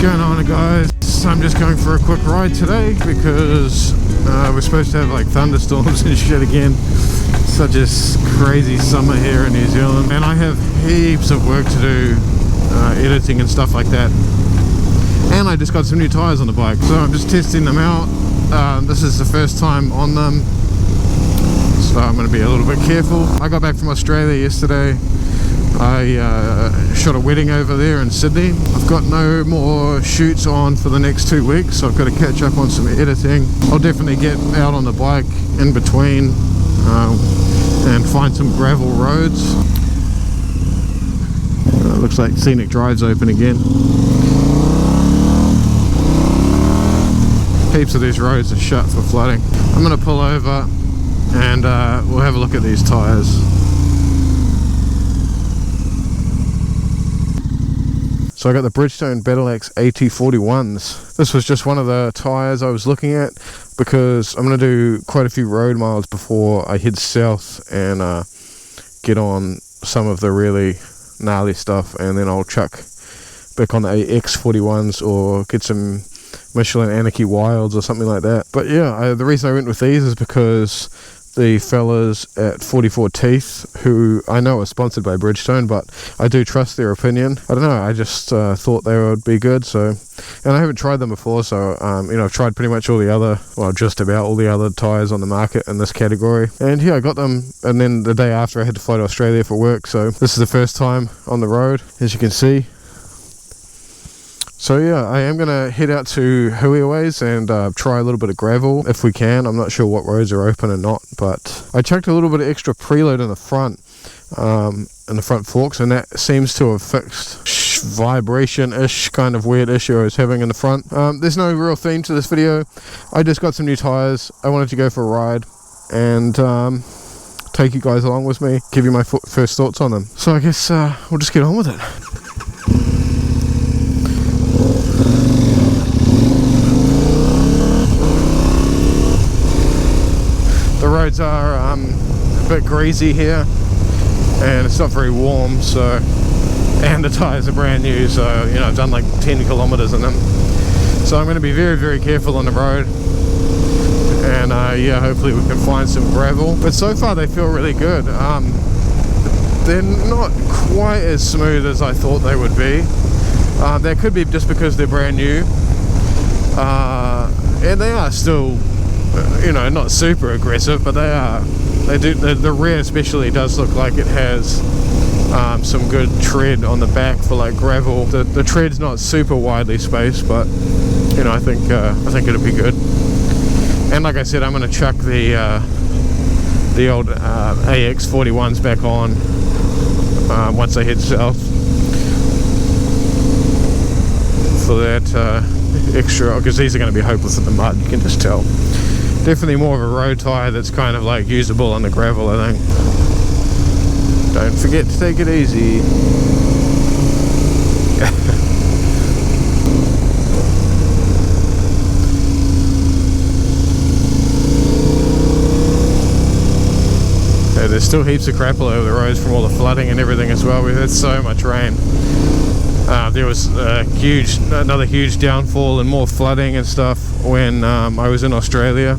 Going on, guys? I'm just going for a quick ride today because we're supposed to have like thunderstorms and shit again. Such a crazy summer here in New Zealand, and I have heaps of work to do, editing and stuff like that. And I just got some new tires on the bike, so I'm just testing them out. This is the first time on them, so I'm going to be a little bit careful. I got back from Australia yesterday. I shot a wedding over there in Sydney. I've got no more shoots on for the next 2 weeks, so I've got to catch up on some editing. I'll definitely get out on the bike in between and find some gravel roads. Looks like Scenic Drive's open again. Heaps of these roads are shut for flooding. I'm going to pull over and we'll have a look at these tires. So I got the Bridgestone Battleaxe AT41s. This was just one of the tyres I was looking at because I'm going to do quite a few road miles before I head south and get on some of the really gnarly stuff, and then I'll chuck back on the AX41s or get some Michelin Anarchy Wilds or something like that. But yeah, the reason I went with these is because the fellas at 44 Teeth, who I know are sponsored by Bridgestone, but I do trust their opinion. I don't know, I just thought they would be good. So, and I haven't tried them before, so you know, I've tried pretty much all the other, well, just about all the other tyres on the market in this category. And yeah, I got them, and then the day after I had to fly to Australia for work, so this is the first time on the road, as you can see. So yeah, I am going to head out to Huiways and try a little bit of gravel if we can. I'm not sure what roads are open or not, but I chucked a little bit of extra preload in the front forks, and that seems to have fixed vibration-ish kind of weird issue I was having in the front. There's no real theme to this video. I just got some new tires. I wanted to go for a ride and take you guys along with me, give you my first thoughts on them. So I guess we'll just get on with it. The roads are a bit greasy here, and it's not very warm, so, and the tyres are brand new, so, you know, I've done like 10 kilometers in them. So I'm going to be very, very careful on the road, and yeah, hopefully we can find some gravel. But so far they feel really good. They're not quite as smooth as I thought they would be. That could be just because they're brand new, and they are still, you know, not super aggressive, but the rear especially does look like it has some good tread on the back for like gravel. The tread's not super widely spaced, but you know, I think it'll be good. And like I said, I'm going to chuck the old AX41s back on once I head south for that extra, because these are going to be hopeless in the mud, you can just tell. Definitely more of a road tyre that's kind of like usable on the gravel, I think. Don't forget to take it easy. Yeah, there's still heaps of crap all over the roads from all the flooding and everything as well. We've had so much rain. There was another huge downfall and more flooding and stuff when I was in Australia.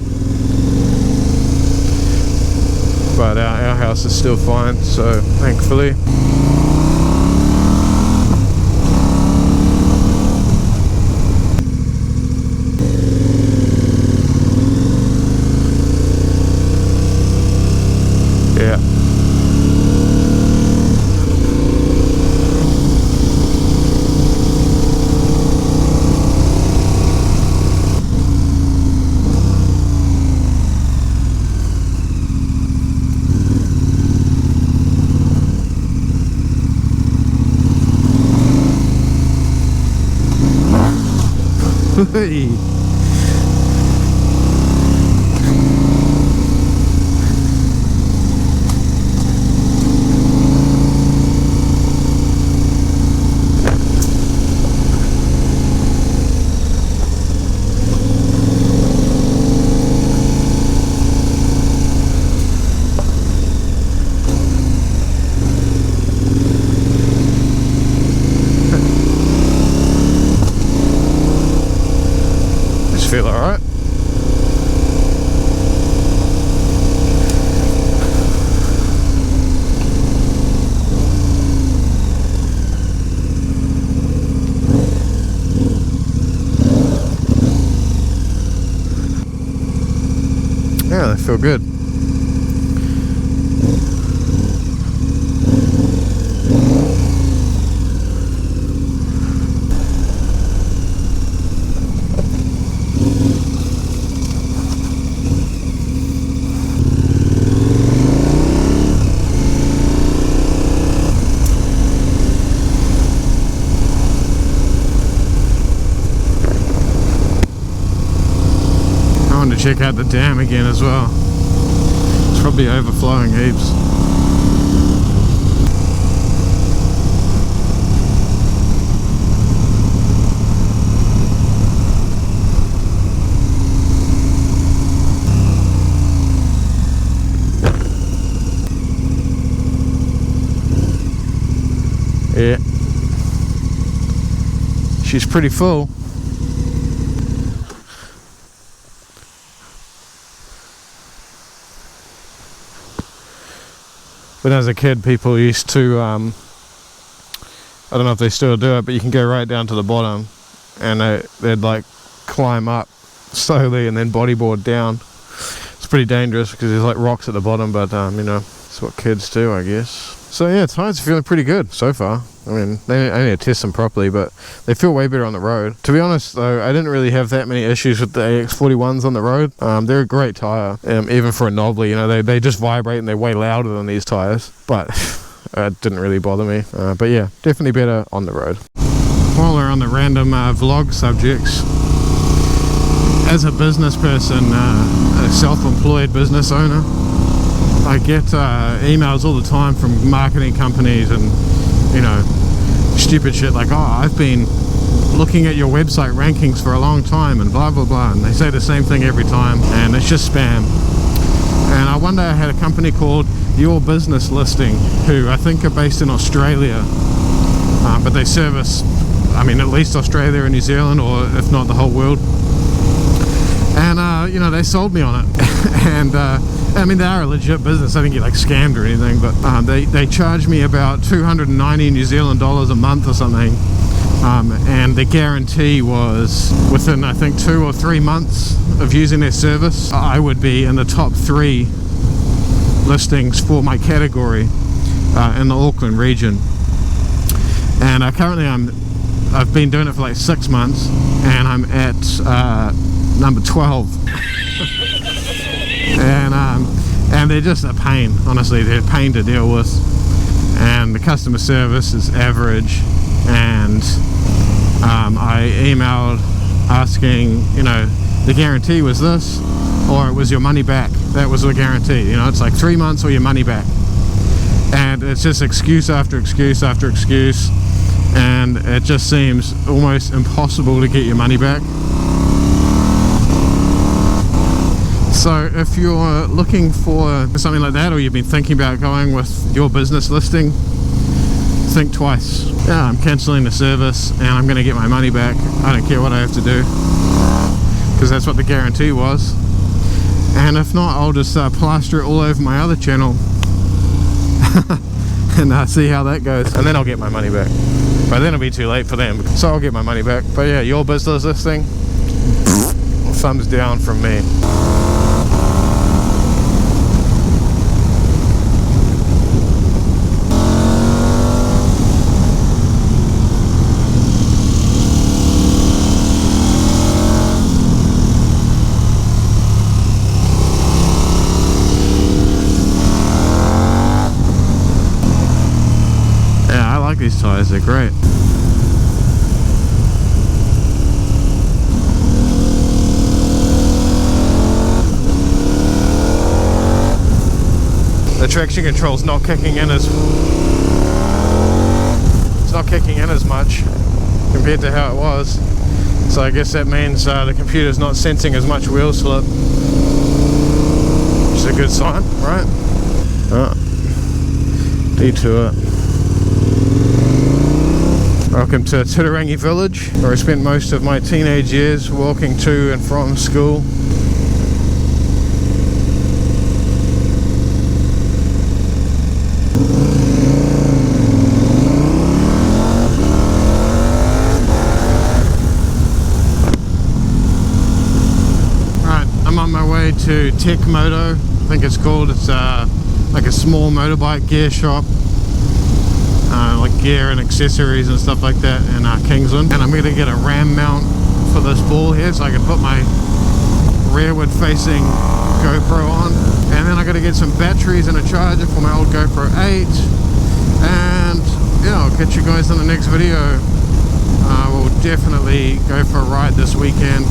But our house is still fine, so thankfully. Yeah. Hey. Feel alright? Yeah, they feel good. Check out the dam again as well. It's probably overflowing heaps. Yeah. She's pretty full. When I was a kid, people used to, I don't know if they still do it, but you can go right down to the bottom and they'd like climb up slowly and then bodyboard down. It's pretty dangerous because there's like rocks at the bottom, but you know, it's what kids do, I guess. So yeah, tires are feeling pretty good so far. I mean, I need to test them properly, but they feel way better on the road. To be honest though, I didn't really have that many issues with the AX41s on the road. They're a great tire, even for a knobbly. You know, they just vibrate and they're way louder than these tires, but it didn't really bother me. But yeah, definitely better on the road. While we're on the random vlog subjects, as a business person, a self-employed business owner, I get emails all the time from marketing companies and, you know, stupid shit like, oh, I've been looking at your website rankings for a long time and blah blah blah, and they say the same thing every time and it's just spam. And one day I had a company called Your Business Listing, who I think are based in Australia, but they service, I mean, at least Australia and New Zealand, or if not the whole world. And you know, they sold me on it. And I mean, they are a legit business. I didn't get like scammed or anything, but they charged me about 290 New Zealand dollars a month or something, and the guarantee was within, I think, 2 or 3 months of using their service, I would be in the top 3 listings for my category in the Auckland region. And currently I've been doing it for like 6 months, and I'm at number 12. And they're just a pain, honestly. They're a pain to deal with, and the customer service is average. And I emailed asking, you know, the guarantee was this, or it was your money back. That was the guarantee. You know, it's like 3 months or your money back, and it's just excuse after excuse after excuse, and it just seems almost impossible to get your money back. So if you're looking for something like that, or you've been thinking about going with Your Business Listing, think twice. Yeah, I'm cancelling the service and I'm going to get my money back. I don't care what I have to do, because that's what the guarantee was. And if not, I'll just plaster it all over my other channel and see how that goes, and then I'll get my money back. But then it'll be too late for them, so I'll get my money back. But yeah, Your Business Listing, thumbs down from me. These tires are great. The traction control's not kicking in as much compared to how it was. So I guess that means the computer's not sensing as much wheel slip, which is a good sign, right? Detour. Welcome to Titirangi Village, where I spent most of my teenage years walking to and from school. Right, I'm on my way to Tech Moto, I think it's called. It's like a small motorbike gear shop. Like gear and accessories and stuff like that in Kingsland, and I'm going to get a ram mount for this ball here so I can put my rearward facing GoPro on, and then I got to get some batteries and a charger for my old GoPro 8, and yeah, I'll catch you guys in the next video. We'll definitely go for a ride this weekend,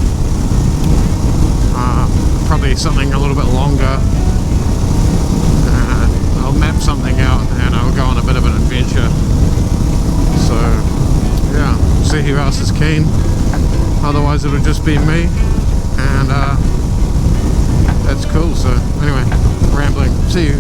probably something a little bit longer. I'll map something out and I'll go on a bit of an adventure. So yeah, see who else is keen. Otherwise it'll just be me, and that's cool. So anyway, rambling. See you.